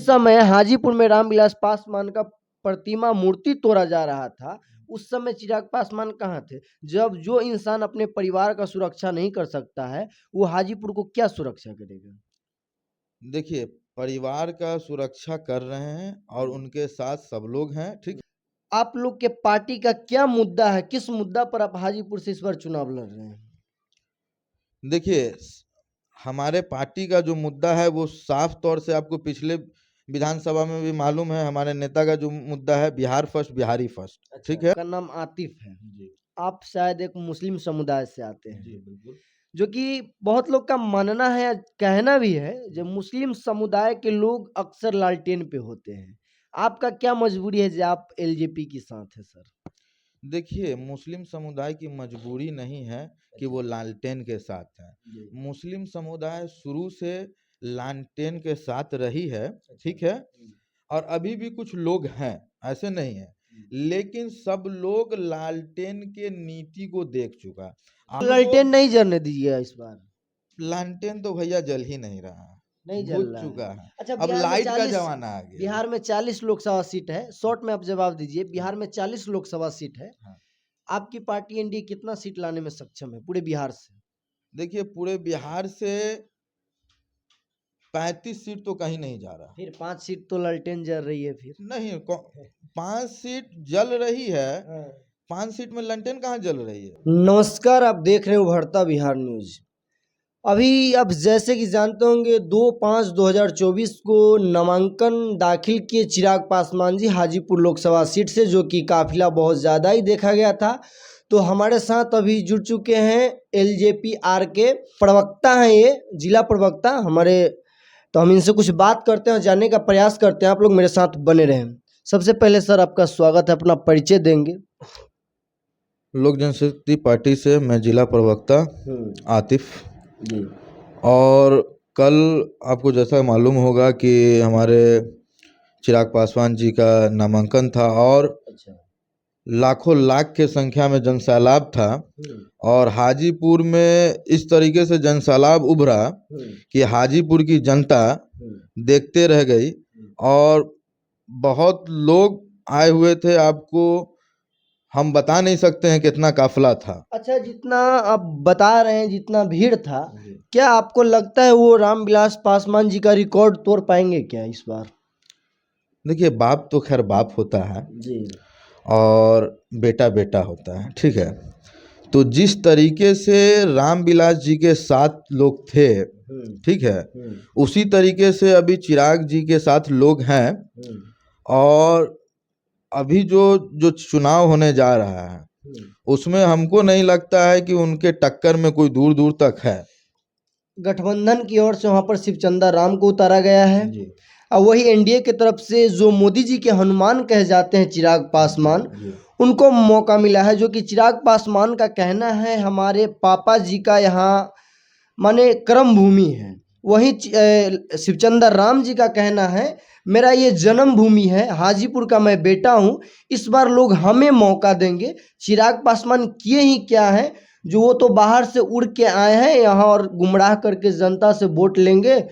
समय हाजीपुर में रामविलास पासवान का प्रतिमा मूर्ति तोड़ा जा रहा था, उस समय चिराग पासवान कहाँ थे? जब जो इंसान अपने परिवार का सुरक्षा नहीं कर सकता है, वो हाजीपुर को क्या सुरक्षा करेगा? देखिए, परिवार का सुरक्षा कर रहे हैं और उनके साथ सब लोग हैं, ठीक। आप लोग के पार्टी का क्या मुद्दा है? किस मुद्दा पर आप हाजीपुर से इस बार चुनाव लड़ रहे हैं? देखिए, हमारे पार्टी का जो मुद्दा है वो साफ तौर से आपको पिछले विधानसभा में भी मालूम है। हमारे नेता का जो मुद्दा है बिहार फर्स्ट, बिहारी फर्स्ट, ठीक है। आपका नाम आतिफ है जी। आप शायद एक मुस्लिम समुदाय से आते हैं जी बिल्कुल। जो कि बहुत लोग का मानना है, कहना भी है, जो मुस्लिम समुदाय के लोग अक्सर लालटेन पे होते हैं। आपका क्या मजबूरी है जो आप एलजेपी के साथ है सर? देखिए, मुस्लिम समुदाय की मजबूरी नहीं है कि वो लालटेन के साथ है। मुस्लिम समुदाय शुरू से लालटेन के साथ रही है, ठीक है। और अभी भी कुछ लोग हैं, ऐसे नहीं है, लेकिन सब लोग लालटेन के नीति को देख चुका। लालटेन नहीं जलने दीजिएगा इस बार। लालटेन तो भैया जल ही नहीं रहा, नहीं जल बुझ रहा चुका है। है। अच्छा, अब लाइट का जमाना आ गया। बिहार में 40 लोकसभा सीट है। शॉर्ट में आप जवाब दीजिए। बिहार में 40 लोकसभा सीट है। हाँ। आपकी पार्टी एनडीए कितना सीट लाने में सक्षम है पूरे बिहार से? देखिए, पूरे बिहार से 35 सीट तो कहीं नहीं जा रहा। फिर 5 सीट तो लालटेन जल रही है फिर। नहीं, 5 सीट जल रही है। 5 सीट में लालटेन कहाँ जल रही है? नमस्कार, आप देख रहे हो उभरता बिहार न्यूज। अभी आप जैसे कि जानते होंगे 2/5/2024 को नामांकन दाखिल किए चिराग पासवान जी हाजीपुर लोकसभा सीट से, जो कि काफिला बहुत ज़्यादा ही देखा गया था। तो हमारे साथ अभी जुड़ चुके हैं एलजेपी आर के प्रवक्ता हैं, ये जिला प्रवक्ता हमारे। तो हम इनसे कुछ बात करते हैं, जानने का प्रयास करते हैं। आप लोग मेरे साथ बने रहें। सबसे पहले सर आपका स्वागत है, अपना परिचय देंगे? लोक जनशक्ति पार्टी से मैं जिला प्रवक्ता आतिफ जी। और कल आपको जैसा मालूम होगा कि हमारे चिराग पासवान जी का नामांकन था और लाखों लाख के संख्या में जनसैलाब था। और हाजीपुर में इस तरीके से जनसैलाब उभरा कि हाजीपुर की जनता देखते रह गई और बहुत लोग आए हुए थे। आपको हम बता नहीं सकते हैं कितना काफिला था। अच्छा, जितना आप बता रहे हैं, जितना भीड़ था, क्या आपको लगता है वो रामविलास पासवान जी का रिकॉर्ड तोड़ पाएंगे क्या इस बार? देखिए, बाप तो खैर बाप होता है जी। और बेटा बेटा होता है, ठीक है। तो जिस तरीके से रामविलास जी के साथ लोग थे, ठीक है, उसी तरीके से अभी चिराग जी के साथ लोग हैं। और अभी जो जो चुनाव होने जा रहा है उसमें हमको नहीं लगता है कि उनके टक्कर में कोई दूर दूर तक है। गठबंधन की ओर से वहां पर शिवचंद्र राम को उतारा गया है और वही एनडीए की तरफ से जो मोदी जी के हनुमान कहे जाते हैं चिराग पासवान, उनको मौका मिला है। जो कि चिराग पासवान का कहना है हमारे पापा जी का यहाँ माने कर्म भूमि है। वहीं शिवचंद्र राम जी का कहना है मेरा ये जन्म भूमि है, हाजीपुर का मैं बेटा हूँ, इस बार लोग हमें मौका देंगे। चिराग पासवान किए ही क्या है, जो वो तो बाहर से उड़ के आए हैं यहाँ और गुमराह करके जनता से वोट लेंगे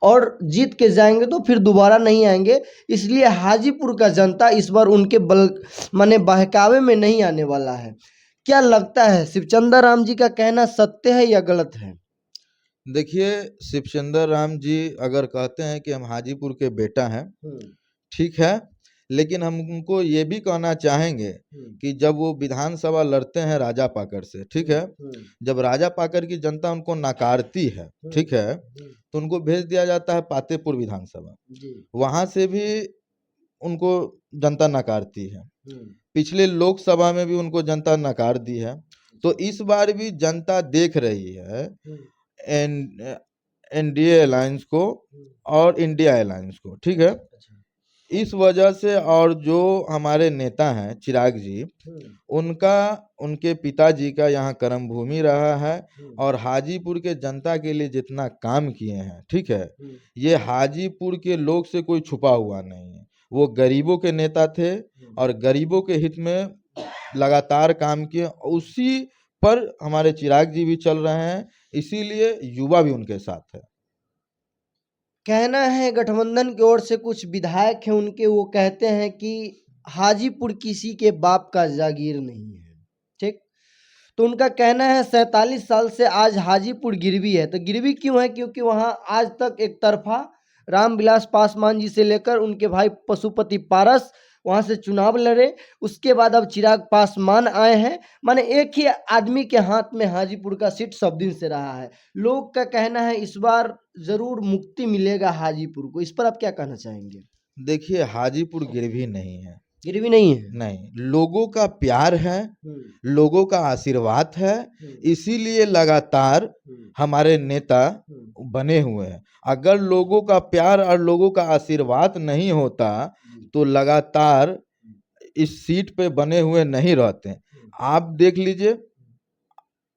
और जीत के जाएंगे तो फिर दोबारा नहीं आएंगे। इसलिए हाजीपुर का जनता इस बार उनके बल माने बहकावे में नहीं आने वाला है। क्या लगता है शिवचंद्र राम जी का कहना सत्य है या गलत है? देखिए, शिवचंद्र राम जी अगर कहते हैं कि हम हाजीपुर के बेटा हैं, ठीक है, लेकिन हम उनको ये भी कहना चाहेंगे कि जब वो विधानसभा लड़ते हैं राजा पाकर से, ठीक है, जब राजा पाकर की जनता उनको नकारती है, ठीक है, तो उनको भेज दिया जाता है पातेपुर विधानसभा। वहां से भी उनको जनता नकारती है। पिछले लोकसभा में भी उनको जनता नकार दी है। तो इस बार भी जनता देख रही है एनडीए अलायंस को और इंडिया अलायंस को, ठीक है। इस वजह से और जो हमारे नेता हैं चिराग जी, उनका उनके पिताजी का यहाँ कर्म भूमि रहा है और हाजीपुर के जनता के लिए जितना काम किए हैं, ठीक है, ये हाजीपुर के लोग से कोई छुपा हुआ नहीं है। वो गरीबों के नेता थे और गरीबों के हित में लगातार काम किए। उसी पर हमारे चिराग जी भी चल रहे हैं, इसीलिए युवा भी उनके साथ है। कहना है गठबंधन की ओर से कुछ विधायक हैं उनके, वो कहते हैं कि हाजीपुर किसी के बाप का जागीर नहीं है। ठीक, तो उनका कहना है 47 साल से आज हाजीपुर गिरवी है। तो गिरवी क्यों है? क्योंकि वहां आज तक एक तरफा रामविलास पासवान जी से लेकर उनके भाई पशुपति पारस वहां से चुनाव लड़े, उसके बाद अब चिराग पासवान आए हैं। माने एक ही आदमी के हाथ में हाजीपुर का सीट सब दिन से रहा है। लोग का कहना है इस बार जरूर मुक्ति मिलेगा हाजीपुर को। इस पर आप क्या कहना चाहेंगे? देखिए, हाजीपुर गिरवी नहीं है, गिरवी नहीं है। नहीं, लोगों का प्यार है, लोगों का आशीर्वाद है, इसीलिए लगातार हमारे नेता बने हुए हैं। अगर लोगों का प्यार और लोगों का आशीर्वाद नहीं होता तो लगातार इस सीट पे बने हुए नहीं रहते। आप देख लीजिए,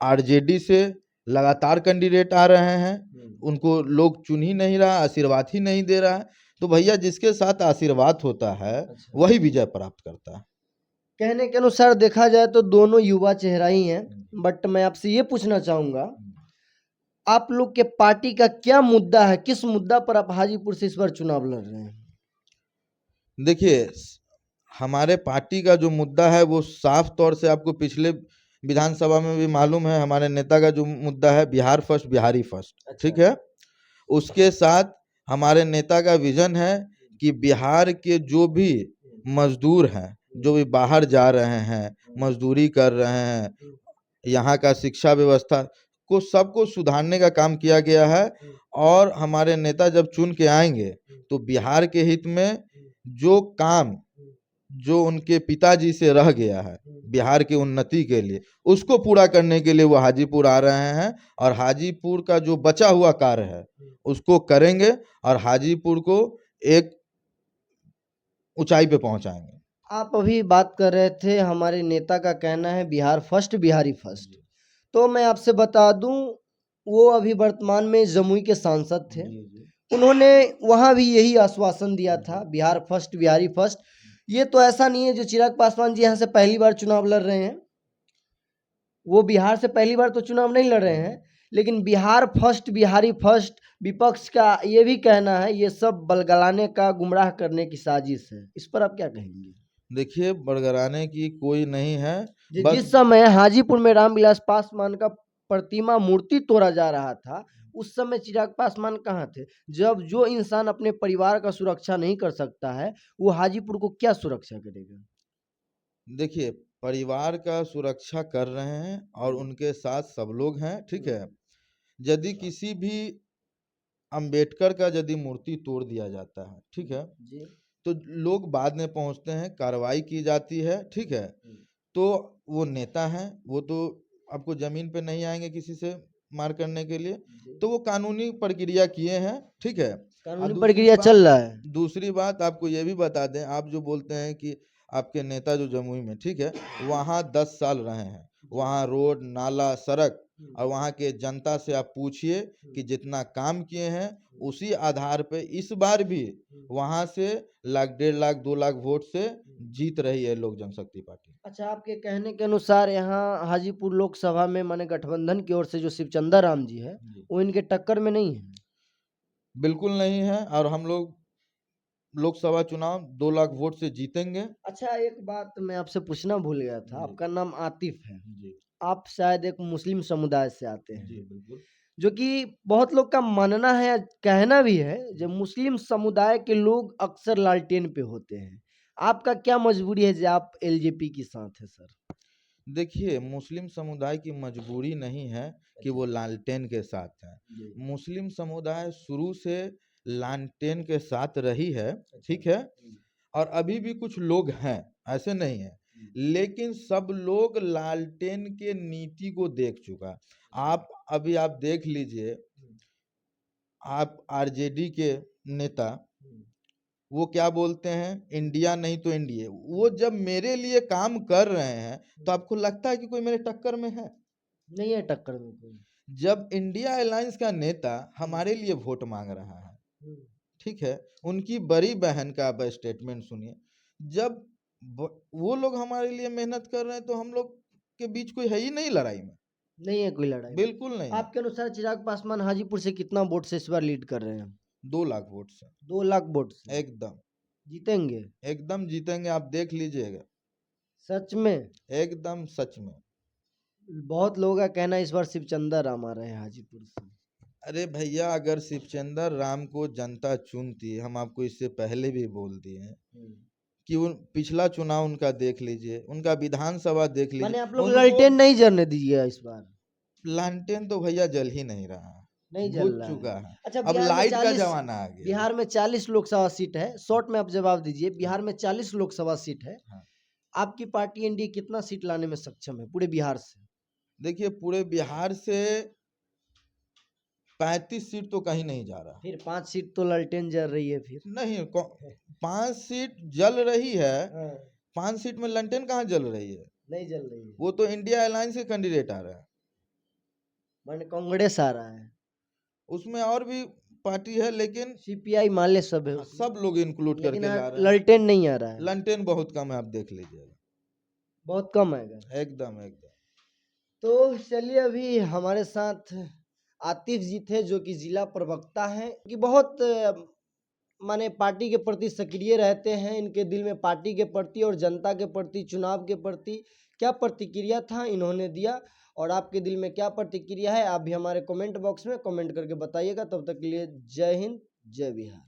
आरजेडी से लगातार कैंडिडेट आ रहे हैं, उनको लोग चुन ही नहीं रहा, आशीर्वाद ही नहीं दे रहा है। तो भैया, जिसके साथ आशीर्वाद होता है वही विजय प्राप्त करता है। कहने के अनुसार देखा जाए तो दोनों युवा चेहरा ही हैं, बट मैं आपसे ये पूछना चाहूंगा, आप लोग के पार्टी का क्या मुद्दा है? किस मुद्दा पर आप हाजीपुर से इस बार चुनाव लड़ रहे हैं? देखिए, हमारे पार्टी का जो मुद्दा है वो साफ तौर से आपको पिछले विधानसभा में भी मालूम है। हमारे नेता का जो मुद्दा है बिहार फर्स्ट, बिहारी फर्स्ट। अच्छा। ठीक है, उसके साथ हमारे नेता का विजन है कि बिहार के जो भी मजदूर हैं, जो भी बाहर जा रहे हैं, मजदूरी कर रहे हैं, यहाँ का शिक्षा व्यवस्था को सबको सुधारने का काम किया गया है। और हमारे नेता जब चुन के आएंगे तो बिहार के हित में जो काम जो उनके पिताजी से रह गया है बिहार की उन्नति के लिए, उसको पूरा करने के लिए वो हाजीपुर आ रहे हैं। और हाजीपुर का जो बचा हुआ कार्य है उसको करेंगे और हाजीपुर को एक ऊंचाई पे पहुंचाएंगे। आप अभी बात कर रहे थे, हमारे नेता का कहना है बिहार फर्स्ट, बिहारी फर्स्ट। तो मैं आपसे बता दूं, वो अभी वर्तमान में जमुई के सांसद थे। उन्होंने वहां भी यही आश्वासन दिया था, बिहार फर्स्ट, बिहारी फर्स्ट। ये तो ऐसा नहीं है जो चिराग पासवान जी यहाँ से पहली बार चुनाव लड़ रहे हैं, वो बिहार से पहली बार तो चुनाव नहीं लड़ रहे हैं, लेकिन बिहार फर्स्ट, बिहारी फर्स्ट विपक्ष का ये भी कहना है ये सब बलगलाने का, गुमराह करने की साजिश है। इस पर आप क्या कहेंगे? देखिए, बड़गराने की कोई नहीं है। जिस समय हाजीपुर में रामविलास पासवान का प्रतिमा, मूर्ति तोड़ा जा रहा था, उस समय चिराग पासवान कहाँ थे? जब जो इंसान अपने परिवार का सुरक्षा नहीं कर सकता है, वो हाजीपुर को क्या सुरक्षा करेगा? देखिए, परिवार का सुरक्षा कर रहे हैं और उनके साथ सब लोग हैं। ठीक है, यदि किसी भी अंबेडकर का यदि मूर्ति तोड़ दिया जाता है, ठीक है, जी। तो लोग बाद में पहुंचते हैं, कार्रवाई की जाती है। ठीक है, तो वो नेता हैं, वो तो आपको जमीन पे नहीं आएंगे किसी से मार करने के लिए, तो वो कानूनी प्रक्रिया किए हैं। ठीक है, कानूनी प्रक्रिया चल रहा है। दूसरी बात आपको ये भी बता दें, आप जो बोलते हैं कि आपके नेता जो जमुई में, ठीक है, वहाँ 10 साल रहे हैं, वहाँ रोड, नाला, सड़क, और वहाँ के जनता से आप पूछिए कि जितना काम किए हैं उसी आधार पे इस बार भी वहाँ से 1,00,000, 1.5 लाख, 2 लाख वोट से जीत रही है लोक जनशक्ति पार्टी। अच्छा, आपके कहने के अनुसार यहाँ हाजीपुर लोकसभा में माने गठबंधन की ओर से जो शिवचंद्र राम जी है, वो इनके टक्कर में नहीं है? बिल्कुल नहीं है, और हम लोग लोकसभा चुनाव 2 लाख वोट से जीतेंगे। अच्छा, एक बात मैं आपसे पूछना भूल गया था, आपका नाम आतिफ है, जी आप शायद एक मुस्लिम समुदाय से आते हैं, जी बिल्कुल। जो कि बहुत लोग का मानना है, कहना भी है, जो मुस्लिम समुदाय के लोग अक्सर लालटेन पे होते हैं। आपका क्या मजबूरी है जो आप एलजेपी के साथ है सर? देखिए, मुस्लिम समुदाय की मजबूरी नहीं है कि वो लालटेन के साथ है। मुस्लिम समुदाय शुरू से लालटेन के साथ रही है। ठीक है, और अभी भी कुछ लोग हैं, ऐसे नहीं है, लेकिन सब लोग लालटेन के नीति को देख चुका। आप आप देख लीजिए, आप आरजेडी के नेता वो क्या बोलते हैं, इंडिया नहीं तो एनडीए। वो जब मेरे लिए काम कर रहे हैं तो आपको लगता है कि कोई मेरे टक्कर में है? नहीं है टक्कर में कोई। जब इंडिया अलायंस का नेता हमारे लिए वोट मांग रहा है, ठीक है, उनकी बड़ी बहन का आप स्टेटमेंट सुनिए। जब वो लोग हमारे लिए मेहनत कर रहे हैं तो हम लोग के बीच कोई है ही नहीं लड़ाई में। नहीं है कोई लड़ाई। बिल्कुल नहीं है। आपके अनुसार चिराग पासवान हाजीपुर से कितना वोट से इस बार लीड कर रहे हैं? 2 लाख वोट से 2 लाख वोट से एकदम जीतेंगे? एकदम जीतेंगे, आप देख लीजिएगा, सच में? एकदम सच में। बहुत लोगों का कहना है इस बार शिवचंद्र राम आ रहे हैं हाजीपुर से। अरे भैया, अगर शिवचंद्र राम को जनता चुनती, हम आपको इससे पहले भी बोल दिए हैं कि उन पिछला चुनाव उनका देख लीजिए, उनका विधानसभा देख माने लीजिए, आप लोग उनको ललटेन नहीं जलने दीजिएगा इस बार? लालटेन तो भैया जल ही नहीं रहा, नहीं जल बुझ रहा चुका है। है। अच्छा, अब लाइट का जमाना आ गया। बिहार में 40 लोकसभा सीट है, शॉर्ट में आप जवाब दीजिए। बिहार में 40 लोकसभा सीट है, हाँ। आपकी पार्टी एनडीए कितना सीट लाने में सक्षम है पूरे बिहार से? देखिए, पूरे बिहार से 35 सीट तो कहीं नहीं जा रहा। फिर 5 सीट तो ललटेन जल रही है फिर। नहीं, 5 सीट जल रही है। हाँ, 5 सीट में ललटेन कहाँ जल रही है? नहीं जल रही है। वो तो इंडिया अलायंस के कैंडिडेट आ रहा है, माने कांग्रेस आ रहा है, उसमें और भी पार्टी है, लेकिन सीपीआई माले सब है उसमें। सब लोग इंक्लूड लेकिन करके ला रहे हैं। ललटेन नहीं आ रहा है, ललटेन बहुत कम है, आप देख लीजिएगा, बहुत कम आएगा। एकदम एकदम। तो चलिए, अभी हमारे साथ आतिफ जी थे जो कि जिला प्रवक्ता हैं, कि बहुत माने पार्टी के प्रति सक्रिय रहते हैं। इनके दिल में पार्टी के प्रति और जनता के प्रति, चुनाव के प्रति क्या प्रतिक्रिया था इन्होंने दिया, और आपके दिल में क्या प्रतिक्रिया है आप भी हमारे कमेंट बॉक्स में कमेंट करके बताइएगा। तब तक के लिए जय हिंद, जय बिहार।